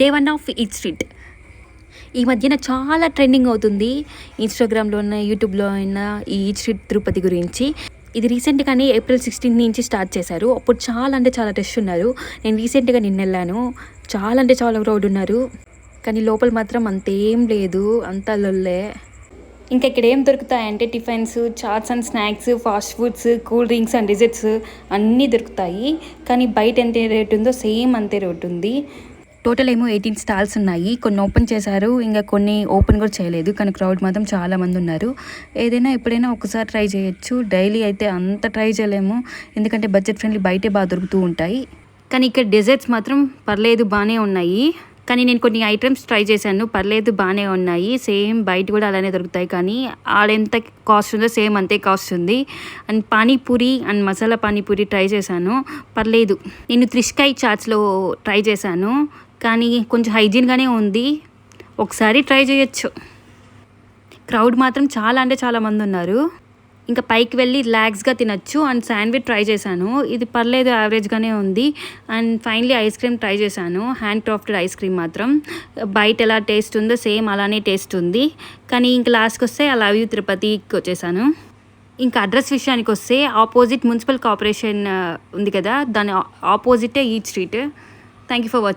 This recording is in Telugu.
Day 1 of eat street. ఈ మధ్యన చాలా ట్రెండింగ్ అవుతుంది ఇన్స్టాగ్రామ్లో అయినా యూట్యూబ్లో అయినా ఈ ఈట్ స్ట్రీట్ తిరుపతి గురించి. ఇది రీసెంట్గానే April 16 నుంచి స్టార్ట్ చేశారు. అప్పుడు చాలా అంటే చాలా రష్ ఉన్నారు. నేను రీసెంట్గా నిన్న వెళ్ళాను. చాలా అంటే చాలా క్రౌడ్ ఉన్నారు. కానీ లోపల మాత్రం అంతేం లేదు, అంతా లొల్లే. ఇంకా ఇక్కడ ఏం దొరుకుతాయంటే tiffins, chats and snacks, fast foods, cool drinks and desserts అన్నీ దొరుకుతాయి. కానీ బయట ఎంత రేట్ ఉందో సేమ్ అంతే రేట్ ఉంది. టోటల్ ఏమో 18 స్టాల్స్ ఉన్నాయి. కొన్ని ఓపెన్ చేశారు, ఇంకా కొన్ని ఓపెన్ కూడా చేయలేదు. కానీ క్రౌడ్ మాత్రం చాలా మంది ఉన్నారు. ఏదైనా ఎప్పుడైనా ఒకసారి ట్రై చేయొచ్చు. డైలీ అయితే అంత ట్రై చేయలేము, ఎందుకంటే బడ్జెట్ ఫ్రెండ్లీ బయటే బాగా దొరుకుతూ ఉంటాయి. కానీ ఇక్కడ డెజర్ట్స్ మాత్రం పర్లేదు, బాగానే ఉన్నాయి. కానీ నేను కొన్ని ఐటమ్స్ ట్రై చేశాను, పర్లేదు బాగానే ఉన్నాయి. సేమ్ బయట కూడా అలానే దొరుకుతాయి, కానీ ఆడెంత కాస్ట్ ఉందో సేమ్ అంతే కాస్ట్ ఉంది. And panipuri and masala panipuri try చేశాను, పర్లేదు. నేను త్రిష్కాయ్ చాట్స్లో ట్రై చేశాను, కానీ కొంచెం హైజీన్గానే ఉంది. ఒకసారి ట్రై చేయొచ్చు. క్రౌడ్ మాత్రం చాలా అంటే చాలా మంది ఉన్నారు. ఇంకా పైకి వెళ్ళి రిలాక్స్గా తినచ్చు. అండ్ శాండ్విచ్ ట్రై చేశాను, ఇది పర్లేదు, యావరేజ్గానే ఉంది. And finally ice cream try చేశాను, హ్యాండ్ క్రాఫ్టెడ్ ఐస్ క్రీమ్ మాత్రం బయట ఎలా టేస్ట్ ఉందో సేమ్ అలానే టేస్ట్ ఉంది. కానీ ఇంక లాస్ట్కి వస్తే ఐ లవ్ యూ తిరుపతికి వచ్చేసాను. ఇంకా అడ్రస్ విషయానికి వస్తే ఆపోజిట్ మున్సిపల్ కార్పొరేషన్ ఉంది కదా, దాని ఆపోజిటే eat street. Thank you for watching.